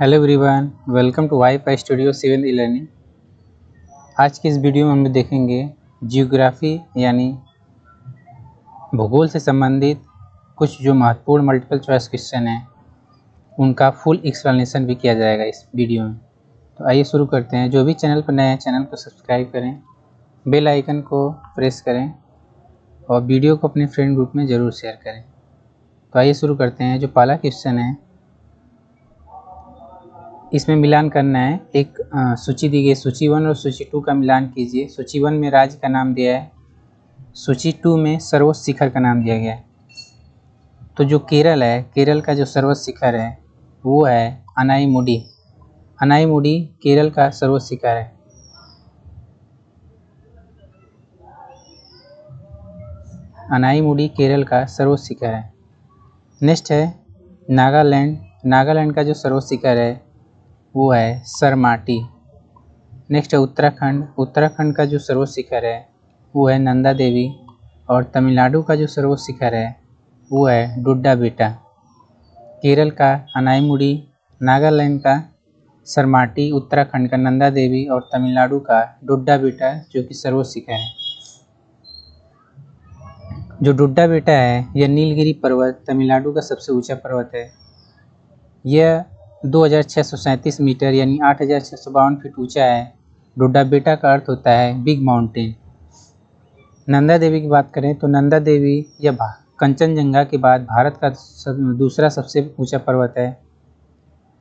Hello everyone, welcome to WiFi studio civil e learning. आज के इस वीडियो में हम लोग देखेंगे जियोग्राफी यानी भूगोल से संबंधित कुछ जो महत्वपूर्ण मल्टीपल चॉइस क्वेश्चन हैं उनका फुल एक्सप्लेनेशन भी किया जाएगा इस वीडियो में। तो आइए शुरू करते हैं। जो भी चैनल पर नए हैं चैनल को सब्सक्राइब करें, बेल आइकन को प्रेस करें और वीडियो को अपने फ्रेंड ग्रुप में ज़रूर शेयर करें। तो आइए शुरू करते हैं। जो पहला क्वेश्चन है इसमें मिलान करना है। एक सूची दी गई, सूची 1 और सूची 2 का मिलान कीजिए। सूची 1 में राज्य का नाम दिया है, सूची 2 में सर्वोच्च शिखर का नाम दिया गया है। तो जो केरल है, केरल का जो सर्वोच्च शिखर है वो है अनाईमुडी। अनाईमुडी केरल का सर्वोच्च शिखर है। अनाईमुडी केरल का सर्वोच्च शिखर है। नेक्स्ट है नागालैंड। नागालैंड का जो सर्वोच्च शिखर है वो है सरमाटी। नेक्स्ट है उत्तराखंड। उत्तराखंड का जो सर्वोच्च शिखर है वो है नंदा देवी। और तमिलनाडु का जो सर्वोच्च शिखर है वो है डुड्डा बेटा। केरल का अनाईमुडी, नागालैंड का सरमाटी, उत्तराखंड का नंदा देवी और तमिलनाडु का डुड्डा बेटा जो कि सर्वोच्च शिखर है। जो डुड्डा बेटा है यह नीलगिरी पर्वत तमिलनाडु का सबसे ऊंचा पर्वत है। यह 2637 मीटर यानी 8652 फीट ऊंचा है। डुड्डा बेटा का अर्थ होता है बिग माउंटेन। नंदा देवी की बात करें तो नंदा देवी यह कंचनजंगा के बाद भारत का दूसरा सबसे ऊंचा पर्वत है।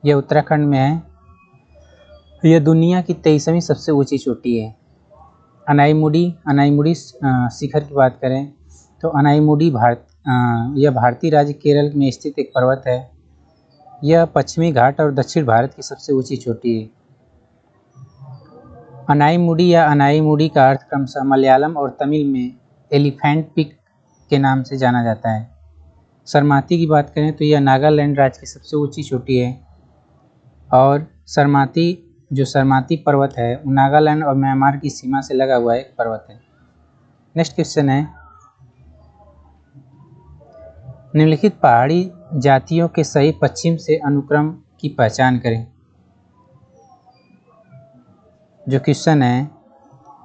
यह उत्तराखंड में है। यह दुनिया की 23वीं सबसे ऊंची चोटी है। अनाईमुडी शिखर की बात करें तो अनाईमुडी यह भारतीय राज्य केरल में स्थित एक पर्वत है। यह पश्चिमी घाट और दक्षिण भारत की सबसे ऊंची चोटी है। अनाईमुडी या अनाईमुडी का अर्थ क्रमशः मलयालम और तमिल में एलिफेंट पिक के नाम से जाना जाता है। सरमाती की बात करें तो यह नागालैंड राज्य की सबसे ऊंची चोटी है। और सरमाती पर्वत है वो नागालैंड और म्यांमार की सीमा से लगा हुआ एक पर्वत है। नेक्स्ट क्वेश्चन है निम्नलिखित पहाड़ी जातियों के सही पश्चिम से अनुक्रम की पहचान करें। जो क्वेश्चन है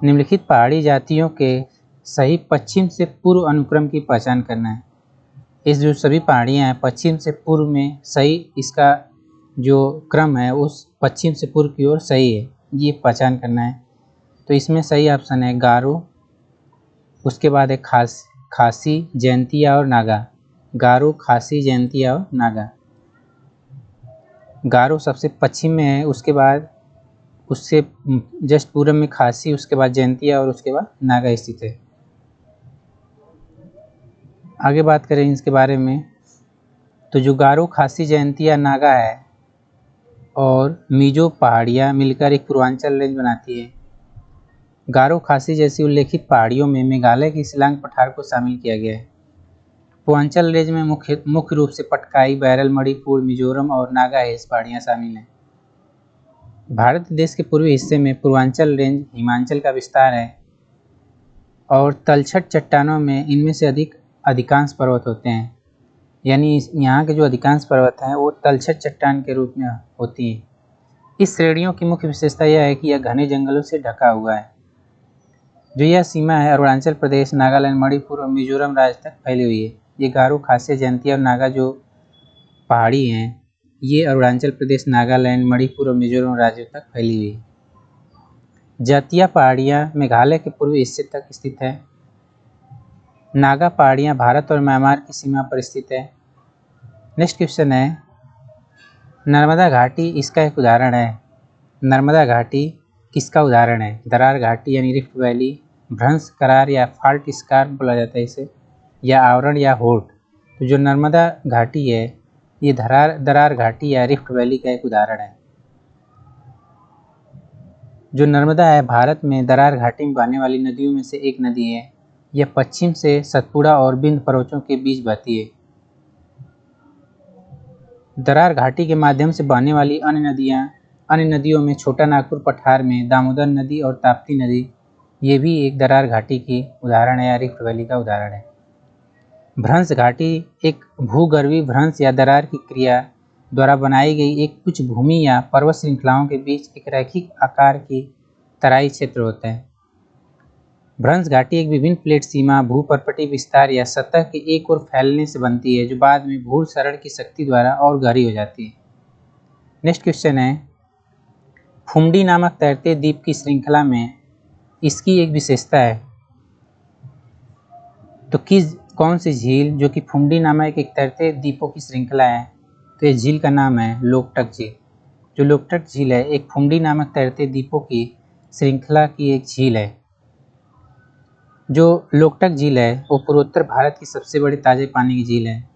निम्नलिखित पहाड़ी जातियों के सही पश्चिम से पूर्व अनुक्रम की पहचान करना है। इस जो सभी पहाड़ियाँ हैं पश्चिम से पूर्व में सही इसका जो क्रम है उस पश्चिम से पूर्व की ओर सही है, ये पहचान करना है। तो इसमें सही ऑप्शन है गारो, उसके बाद है खासी, जयंतिया और नागा। गारो, खासी, जयंतिया और नागा। गारो सबसे पश्चिम में है, उसके बाद उससे जस्ट पूर्व में खासी, उसके बाद जयंतिया और उसके बाद नागा स्थित है। आगे बात करें इसके बारे में तो जो गारो, खासी, जयंतिया, नागा है और मिजो पहाड़ियाँ मिलकर एक पूर्वांचल रेंज बनाती है। गारो, खासी जैसी उल्लेखित पहाड़ियों में मेघालय की शिलांग पठार को शामिल किया गया है। पूर्वांचल रेंज में मुख्य रूप से पटकाई, बैरल, मणिपुर, मिजोरम और नागा हिल्स पहाड़ियाँ शामिल हैं। भारत देश के पूर्वी हिस्से में पूर्वांचल रेंज हिमांचल का विस्तार है और तलछट चट्टानों में इनमें से अधिकांश पर्वत होते हैं। यानी यहाँ के जो अधिकांश पर्वत हैं वो तलछट चट्टान के रूप में होती हैं। इस श्रेणियों की मुख्य विशेषता यह है कि यह घने जंगलों से ढका हुआ है। जो यह सीमा है अरुणाचल प्रदेश, नागालैंड, मणिपुर और मिजोरम राज्य तक फैली हुई है। ये गारो, खासी, जयंतिया और नागा जो पहाड़ी हैं ये अरुणाचल प्रदेश, नागालैंड, मणिपुर और मिजोरम राज्यों तक फैली हुई है। जातिया पहाड़ियाँ मेघालय के पूर्वी हिस्से तक स्थित है। नागा पहाड़ियाँ भारत और म्यांमार की सीमा पर स्थित है। नेक्स्ट क्वेश्चन है नर्मदा घाटी इसका एक उदाहरण है। नर्मदा घाटी किसका उदाहरण है? दरार घाटी यानी रिफ्ट वैली, भ्रंश करार या फाल्ट स्कार्प बोला जाता है इसे, या आवरण या होठ। तो जो नर्मदा घाटी है ये दरार घाटी या रिफ्ट वैली का एक उदाहरण है। जो नर्मदा है भारत में दरार घाटी में बहने वाली नदियों में से एक नदी है। यह पश्चिम से सतपुड़ा और बिंद पर्वतों के बीच बहती है। दरार घाटी के माध्यम से बहने वाली अन्य नदियों में छोटा नागपुर पठार में दामोदर नदी और ताप्ती नदी, ये भी एक दरार घाटी की उदाहरण है या रिफ्ट वैली का उदाहरण है। भ्रंश घाटी एक भूगर्भीय भ्रंश या दरार की क्रिया द्वारा बनाई गई एक कुछ भूमि या पर्वत श्रृंखलाओं के बीच एक रैखिक आकार की तराई क्षेत्र होता है। भ्रंश घाटी एक विभिन्न प्लेट सीमा, भूपर्पटीय विस्तार या सतह के एक ओर फैलने से बनती है, जो बाद में भू क्षरण की शक्ति द्वारा और गहरी हो जाती है। नेक्स्ट क्वेश्चन है, फुमडी नामक तैरते द्वीप की श्रृंखला में इसकी एक विशेषता है, तो कौन सी झील जो कि फुमडी नामक एक तैरते द्वीपों की श्रृंखला है, तो इस झील का नाम है लोकटक झील। जो लोकटक झील है एक फुमडी नामक तैरते द्वीपों की श्रृंखला की एक झील है। जो लोकटक झील है वो पूर्वोत्तर भारत की सबसे बड़ी ताजे पानी की झील है।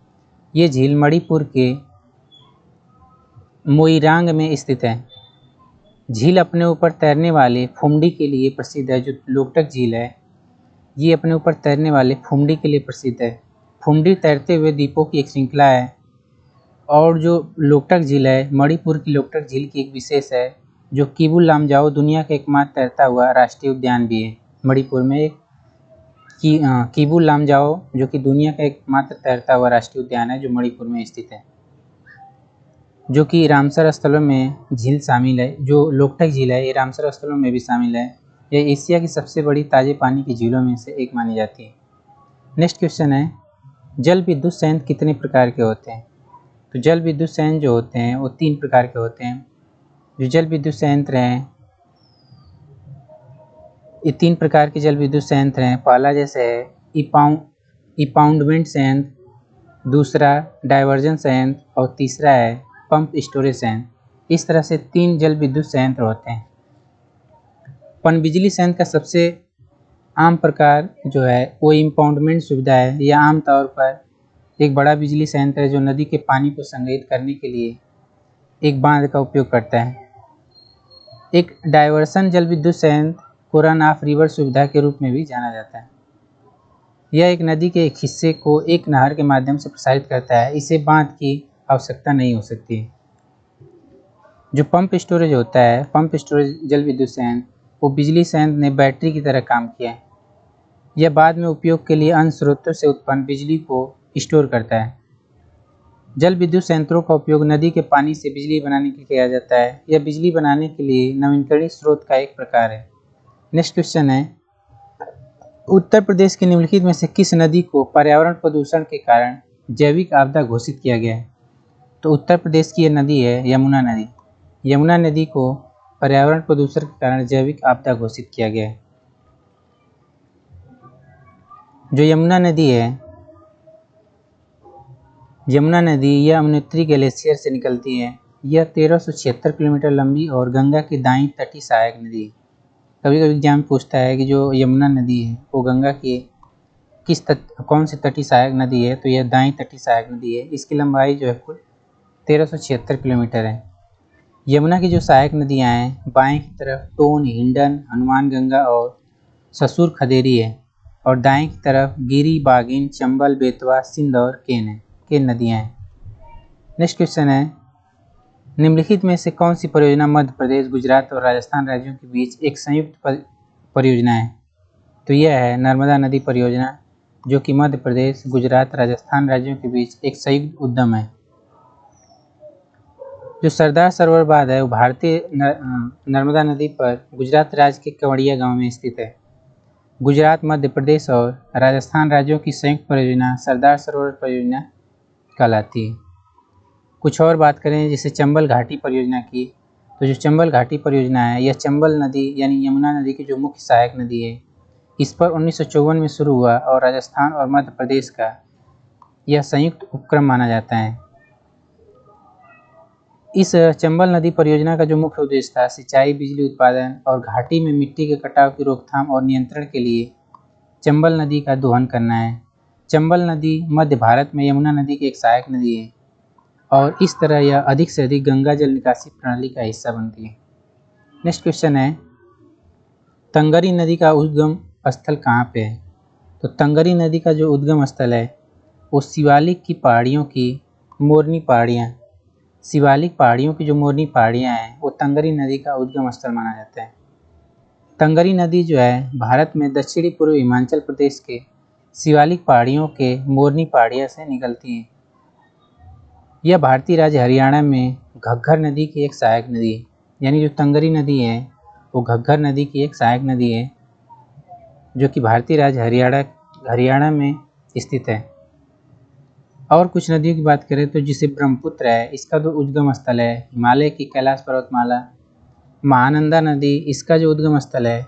ये झील मणिपुर के मोइरांग में स्थित है। झील अपने ऊपर तैरने वाले फुमडी के लिए प्रसिद्ध है। जो लोकटक झील है ये अपने ऊपर तैरने वाले फुमडी के लिए प्रसिद्ध है। फुमडी तैरते हुए द्वीपों की एक श्रृंखला है। और जो लोकटक झील है मणिपुर की लोकटक झील की एक विशेष है, जो किबू लामजाओ दुनिया का एकमात्र तैरता हुआ राष्ट्रीय उद्यान भी है। मणिपुर में एक किबू लामजाओ जो कि दुनिया का एकमात्र तैरता हुआ राष्ट्रीय उद्यान है, जो मणिपुर में स्थित है, जो कि रामसर स्थलों में झील शामिल है। जो लोकटक झील है ये रामसर स्थलों में भी शामिल है। यह एशिया की सबसे बड़ी ताजे पानी की झीलों में से एक मानी जाती है। नेक्स्ट क्वेश्चन है, जल विद्युत संयंत्र कितने प्रकार के होते हैं? तो जल विद्युत संयंत्र जो होते हैं वो 3 प्रकार के होते हैं। जो जल विद्युत संयंत्र हैं ये 3 प्रकार के जल विद्युत संयंत्र हैं। पहला जैसे है इपाउंडमेंट संयंत्र, दूसरा डाइवर्जन संयंत्र और तीसरा है पंप स्टोरेज संयंत्र। इस तरह से 3 जल विद्युत संयंत्र होते हैं। पनबिजली संयंत्र का सबसे आम प्रकार जो है वो इम्पाउंडमेंट सुविधा है। यह आमतौर पर एक बड़ा बिजली संयंत्र है जो नदी के पानी को संग्रहित करने के लिए एक बांध का उपयोग करता है। एक डाइवर्सन जल विद्युत संयंत्र को रन ऑफ रिवर सुविधा के रूप में भी जाना जाता है। यह एक नदी के एक हिस्से को एक नहर के माध्यम से प्रसारित करता है। इसे बांध की आवश्यकता नहीं हो सकती। जो पंप स्टोरेज होता है, पंप स्टोरेज जल विद्युत संयंत्र, वो बिजली संयंत्र ने बैटरी की तरह काम किया है। यह बाद में उपयोग के लिए अन्य स्रोतों से उत्पन्न बिजली को स्टोर करता है। जल विद्युत संयंत्रों का उपयोग नदी के पानी से बिजली बनाने के लिए किया जाता है। यह बिजली बनाने के लिए नवीकरणीय स्रोत का एक प्रकार है। नेक्स्ट क्वेश्चन है, उत्तर प्रदेश के निम्नलिखित में से किस नदी को पर्यावरण प्रदूषण के कारण जैविक आपदा घोषित किया गया है? तो उत्तर प्रदेश की यह नदी है यमुना नदी। यमुना नदी को पर्यावरण प्रदूषण के कारण जैविक आपदा घोषित किया गया है। जो यमुना नदी है, यमुना नदी यह यमुनोत्री ग्लेशियर से निकलती है। यह 1376 किलोमीटर लंबी और गंगा की दाईं तटीय सहायक नदी है। कभी कभी एग्जाम पूछता है कि जो यमुना नदी है वो गंगा की कौन सी तटीय सहायक नदी है, तो यह दाईं तटीय सहायक नदी है। इसकी लंबाई जो है कुल 1376 किलोमीटर है। यमुना की जो सहायक नदियाँ हैं बाएं की तरफ टोन, हिंडन, हनुमान गंगा और ससुर खदेरी है, और दाएं की तरफ गिरी, बागिन, चंबल, बेतवा, सिंध और केन नदियाँ हैं। नेक्स्ट क्वेश्चन है, निम्नलिखित में से कौन सी परियोजना मध्य प्रदेश, गुजरात और राजस्थान राज्यों के बीच एक संयुक्त परियोजना है? तो यह है नर्मदा नदी परियोजना, जो कि मध्य प्रदेश, गुजरात, राजस्थान राज्यों के बीच एक संयुक्त उद्यम है। जो सरदार सरोवर बांध है वो भारतीय नर्मदा नदी पर गुजरात राज्य के केवड़िया गांव में स्थित है। गुजरात, मध्य प्रदेश और राजस्थान राज्यों की संयुक्त परियोजना सरदार सरोवर परियोजना कहलाती है। कुछ और बात करें जैसे चंबल घाटी परियोजना की, तो जो चंबल घाटी परियोजना है यह चंबल नदी यानी यमुना नदी की जो मुख्य सहायक नदी है, इस पर 1954 में शुरू हुआ और राजस्थान और मध्य प्रदेश का यह संयुक्त उपक्रम माना जाता है। इस चंबल नदी परियोजना का जो मुख्य उद्देश्य था सिंचाई, बिजली उत्पादन और घाटी में मिट्टी के कटाव की रोकथाम और नियंत्रण के लिए चंबल नदी का दोहन करना है। चंबल नदी मध्य भारत में यमुना नदी की एक सहायक नदी है और इस तरह यह अधिक से अधिक गंगा जल निकासी प्रणाली का हिस्सा बनती है। नेक्स्ट क्वेश्चन है, तंगरी नदी का उद्गम स्थल कहाँ पे है? तो तंगरी नदी का जो उद्गम स्थल है वो शिवालिक की पहाड़ियों की मोरनी पहाड़ियाँ, शिवालिक पहाड़ियों की जो मोरनी पहाड़ियाँ हैं वो तंगरी नदी का उद्गम स्थल माना जाता है। तंगरी नदी जो है भारत में दक्षिणी पूर्व हिमाचल प्रदेश के शिवालिक पहाड़ियों के मोरनी पहाड़ियाँ से निकलती है। यह भारतीय राज्य हरियाणा में घग्गर नदी की एक सहायक नदी है। यानी जो तंगरी नदी है वो घग्गर नदी की एक सहायक नदी है जो कि भारतीय राज्य हरियाणा में स्थित है। और कुछ नदियों की बात करें तो जिसे ब्रह्मपुत्र है, इसका जो उद्गम स्थल है हिमालय की कैलाश पर्वतमाला। महानंदा नदी, इसका जो उद्गम स्थल है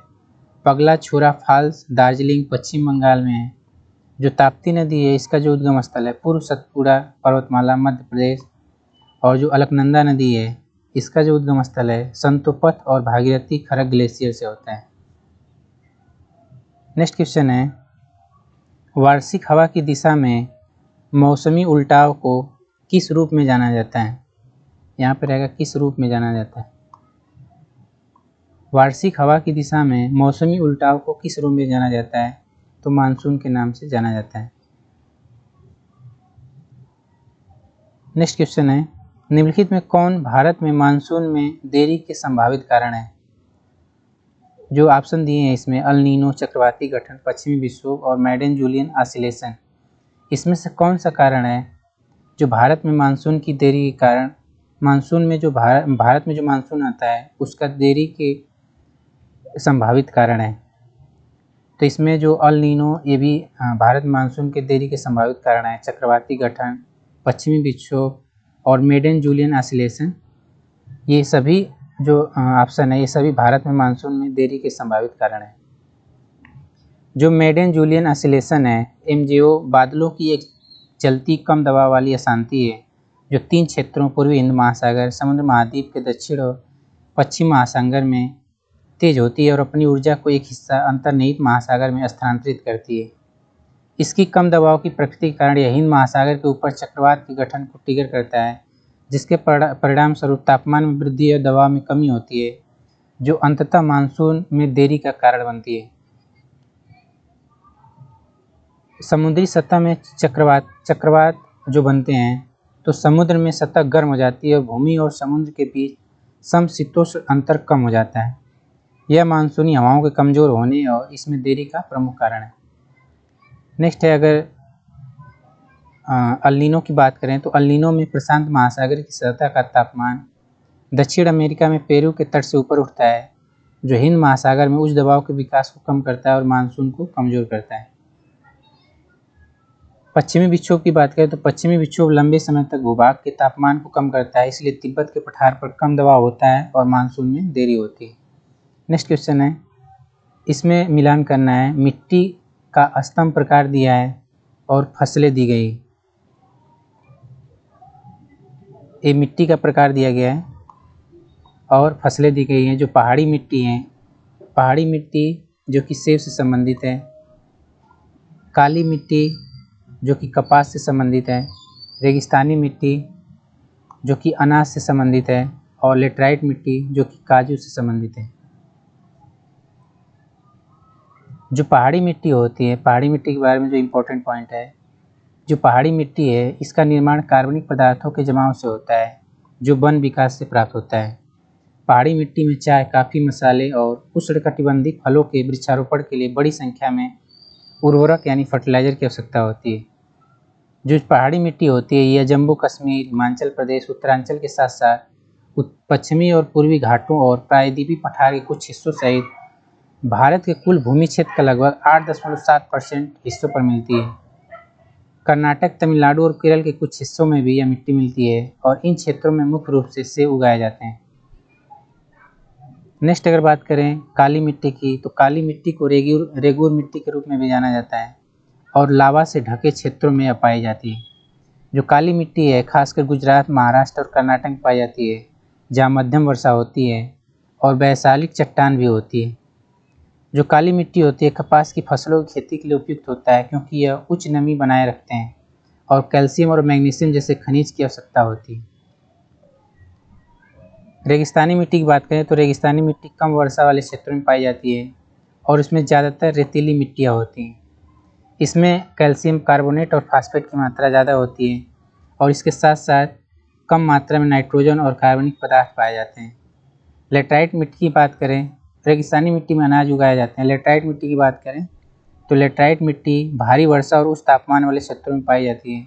पगला छुरा फॉल्स, दार्जिलिंग, पश्चिम बंगाल में है। जो ताप्ती नदी है, इसका जो उद्गम स्थल है पूर्व सतपुड़ा पर्वतमाला, मध्य प्रदेश। और जो अलकनंदा नदी है, इसका जो उद्गम स्थल है संतोपथ और भागीरथी खरग ग्लेशियर से होता है। नेक्स्ट क्वेश्चन है, वार्षिक हवा की दिशा में मौसमी उल्टाव को किस रूप में जाना जाता है? यहाँ पे रहेगा किस रूप में जाना जाता है। वार्षिक हवा की दिशा में मौसमी उल्टाव को किस रूप में जाना जाता है? तो मानसून के नाम से जाना जाता है। नेक्स्ट क्वेश्चन है, निम्नलिखित में कौन भारत में मानसून में देरी के संभावित कारण है? जो ऑप्शन दिए हैं इसमें अल नीनो, चक्रवाती गठन, पश्चिमी विक्षोभ और मैडन जूलियन ऑसिलेशन। इसमें से कौन सा कारण है जो भारत में मानसून की देरी के कारण, मानसून में जो भारत में जो मानसून आता है उसका देरी के संभावित कारण है? तो इसमें जो अल नीनो, ये भी भारत मानसून के देरी के संभावित कारण है। चक्रवाती गठन, पश्चिमी विक्षोभ और मेडन जूलियन ऑसिलेशन, ये सभी जो ऑप्शन है ये सभी भारत में मानसून में देरी के संभावित कारण है। जो मेडन जूलियन ऑसिलेशन है, एमजेओ बादलों की एक चलती कम दबाव वाली अशांति है जो 3 क्षेत्रों पूर्वी हिंद महासागर, समुद्र महाद्वीप के दक्षिण और पश्चिम महासागर में तेज होती है और अपनी ऊर्जा को एक हिस्सा अंतर्निहित महासागर में स्थानांतरित करती है। इसकी कम दबाव की प्रकृति के कारण यह हिंद महासागर के ऊपर चक्रवात के गठन को ट्रिगर करता है, जिसके परिणाम स्वरूप तापमान में वृद्धि और दबाव में कमी होती है जो अंततः मानसून में देरी का कारण बनती है। समुद्री सतह में चक्रवात जो बनते हैं तो समुद्र में सतह गर्म हो जाती है और भूमि और समुद्र के बीच समशीतोष्ण अंतर कम हो जाता है। यह मानसूनी हवाओं के कमज़ोर होने और इसमें देरी का प्रमुख कारण है। नेक्स्ट है, अगर अल नीनो की बात करें तो अल नीनो में प्रशांत महासागर की सतह का तापमान दक्षिण अमेरिका में पेरू के तट से ऊपर उठता है जो हिंद महासागर में उच्च दबाव के विकास को कम करता है और मानसून को कमज़ोर करता है। पश्चिमी विक्षोभ की बात करें तो पश्चिमी विक्षोभ लंबे समय तक भूभाग के तापमान को कम करता है, इसलिए तिब्बत के पठार पर कम दबाव होता है और मानसून में देरी होती है। नेक्स्ट क्वेश्चन है, इसमें मिलान करना है। मिट्टी का स्तंभ प्रकार दिया है और फसलें दी गई। ये मिट्टी का प्रकार दिया गया है और फसलें दी गई हैं। जो पहाड़ी मिट्टी है, पहाड़ी मिट्टी जो कि सेब से संबंधित है, काली मिट्टी जो कि कपास से संबंधित है, रेगिस्तानी मिट्टी जो कि अनाज से संबंधित है और लेटराइट मिट्टी जो कि काजू से संबंधित है। जो पहाड़ी मिट्टी होती है, पहाड़ी मिट्टी के बारे में जो इम्पोर्टेंट पॉइंट है, जो पहाड़ी मिट्टी है इसका निर्माण कार्बनिक पदार्थों के जमाव से होता है जो वन विकास से प्राप्त होता है। पहाड़ी मिट्टी में चाय, काफ़ी, मसाले और उष्णकटिबंधीय फलों के वृक्षारोपण के लिए बड़ी संख्या में उर्वरक यानी फर्टिलाइजर की आवश्यकता होती है। जो पहाड़ी मिट्टी होती है यह जम्मू कश्मीर, हिमाचल प्रदेश, उत्तरांचल के साथ साथ पश्चिमी और पूर्वी घाटों और प्रायद्वीपीय पठार के कुछ हिस्सों सहित भारत के कुल भूमि क्षेत्र का लगभग 8.7% हिस्सों पर मिलती है। कर्नाटक, तमिलनाडु और केरल के कुछ हिस्सों में भी यह मिट्टी मिलती है और इन क्षेत्रों में मुख्य रूप से सेब उगाए जाते हैं। नेक्स्ट अगर बात करें काली मिट्टी की, तो काली मिट्टी को रेगूर मिट्टी के रूप में भी जाना जाता है और लावा से ढके क्षेत्रों में पाई जाती है। जो काली मिट्टी है खासकर गुजरात, महाराष्ट्र और कर्नाटक में पाई जाती है जहाँ मध्यम वर्षा होती है और वैशालिक चट्टान भी होती है। जो काली मिट्टी होती है कपास की फसलों की खेती के लिए उपयुक्त होता है क्योंकि यह उच्च नमी बनाए रखते हैं और कैल्शियम और मैग्नीशियम जैसे खनिज की आवश्यकता होती है। रेगिस्तानी मिट्टी की बात करें तो रेगिस्तानी मिट्टी कम वर्षा वाले क्षेत्रों में पाई जाती है और इसमें ज़्यादातर रेतीली मिट्टियाँ होती हैं। इसमें कैल्शियम कार्बोनेट और फास्फेट की मात्रा ज़्यादा होती है और इसके साथ साथ कम मात्रा में नाइट्रोजन और कार्बनिक पदार्थ पाए जाते हैं। लेटराइट मिट्टी की बात करें, रेगिस्तानी मिट्टी में अनाज उगाए जाते हैं। लेटराइट मिट्टी की बात करें तो लेटराइट मिट्टी भारी वर्षा और उच्च तापमान वाले क्षेत्रों में पाई जाती है।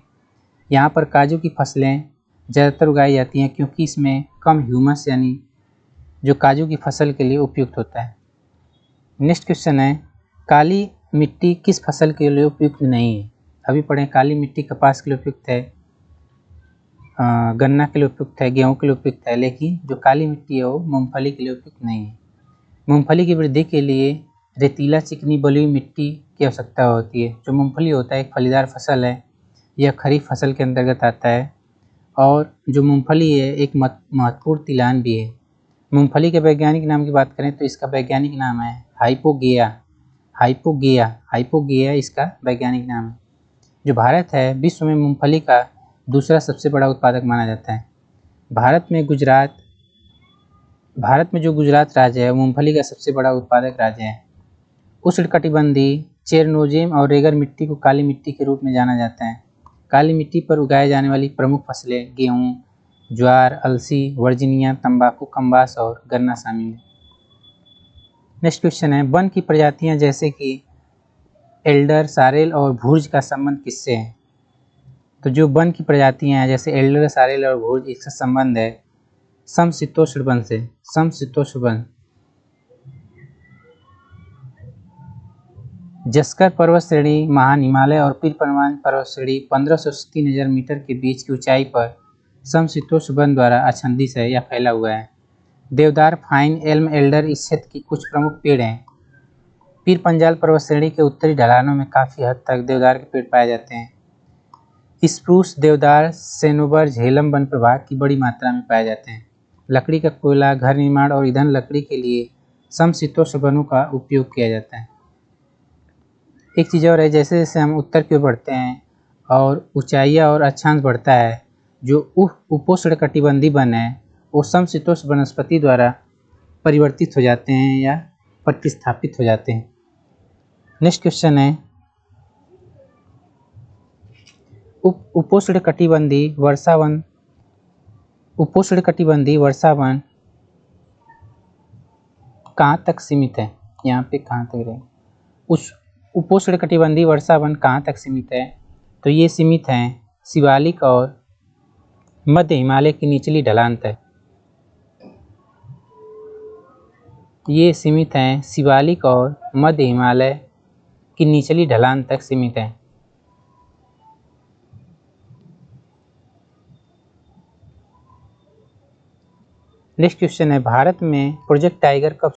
यहाँ पर काजू की फसलें ज़्यादातर उगाई जाती हैं क्योंकि इसमें कम ह्यूमस यानी जो काजू की फसल के लिए उपयुक्त होता है। नेक्स्ट क्वेश्चन है, काली मिट्टी किस फसल के लिए उपयुक्त नहीं है? अभी पढ़ें, काली मिट्टी कपास के लिए उपयुक्त है, गन्ना के लिए उपयुक्त है, गेहूँ के लिए उपयुक्त है, लेकिन जो काली मिट्टी है वो मूंगफली के लिए उपयुक्त नहीं है। मूंगफली की वृद्धि के लिए रेतीला चिकनी बलुई हुई मिट्टी की आवश्यकता होती है। जो मूंगफली होता है एक फलीदार फसल है, यह खरीफ फसल के अंतर्गत आता है और जो मूंगफली है एक महत्वपूर्ण तिलहन भी है। मूंगफली के वैज्ञानिक नाम की बात करें तो इसका वैज्ञानिक नाम है हाइपोगेआ। हाइपोगेआ इसका वैज्ञानिक नाम है। जो भारत है विश्व में मूंगफली का दूसरा सबसे बड़ा उत्पादक माना जाता है। भारत में जो गुजरात राज्य है मूंगफली का सबसे बड़ा उत्पादक राज्य है। उष्णकटिबंधीय चेरनोजेम और रेगर मिट्टी को काली मिट्टी के रूप में जाना जाता है। काली मिट्टी पर उगाए जाने वाली प्रमुख फसलें गेहूँ, ज्वार, अलसी, वर्जीनिया, तंबाकू, कम्बास और गन्ना शामिल है। नेक्स्ट क्वेश्चन है, वन की प्रजातियां जैसे कि एल्डर, सारेल और भुर्ज का संबंध किससे है? तो जो वन की प्रजातियां हैं जैसे एल्डर, सारेल और भुर्ज, इसका संबंध है समशीतोष्ण वन से। समशीतोष्ण वन जस्कर पर्वत श्रेणी, महान हिमालय और पीर परमान पर्वत श्रेणी 1500 से 3000 मीटर के बीच की ऊंचाई पर समशीतोष्ण वन द्वारा आच्छादित है या फैला हुआ है। देवदार, फाइन, एल्म, एल्डर इस क्षेत्र की कुछ प्रमुख पेड़ हैं। पीर पंजाल पर्वत श्रेणी के उत्तरी ढलानों में काफ़ी हद तक देवदार के पेड़ पाए जाते हैं। स्प्रूस, देवदार, सैनोबर, झेलम वन प्रभाग की बड़ी मात्रा में पाए जाते हैं। लकड़ी का कोयला, घर निर्माण और ईंधन लकड़ी के लिए समशीतोष्ण वनों का उपयोग किया जाता है। एक चीज़ और है, जैसे जैसे हम उत्तर की ओर बढ़ते हैं और ऊंचाइयाँ और अक्षांश बढ़ता है, जो उपोष्णकटिबंधीय वन है वो समशीतोष्ण वनस्पति द्वारा परिवर्तित हो जाते हैं या प्रतिस्थापित हो जाते हैं। नेक्स्ट क्वेश्चन है, उपोष्णकटिबंधीय वर्षा वन कहाँ तक सीमित है? यहाँ पे कहाँ तक रहेगा? उस उपोष्णकटिबंधीय वर्षा वन कहाँ तक सीमित है? तो ये सीमित हैं शिवालिक और मध्य हिमालय की निचली ढलान तक। ये सीमित हैं शिवालिक और मध्य हिमालय की निचली ढलान तक सीमित है। नेक्स्ट क्वेश्चन है, भारत में प्रोजेक्ट टाइगर कब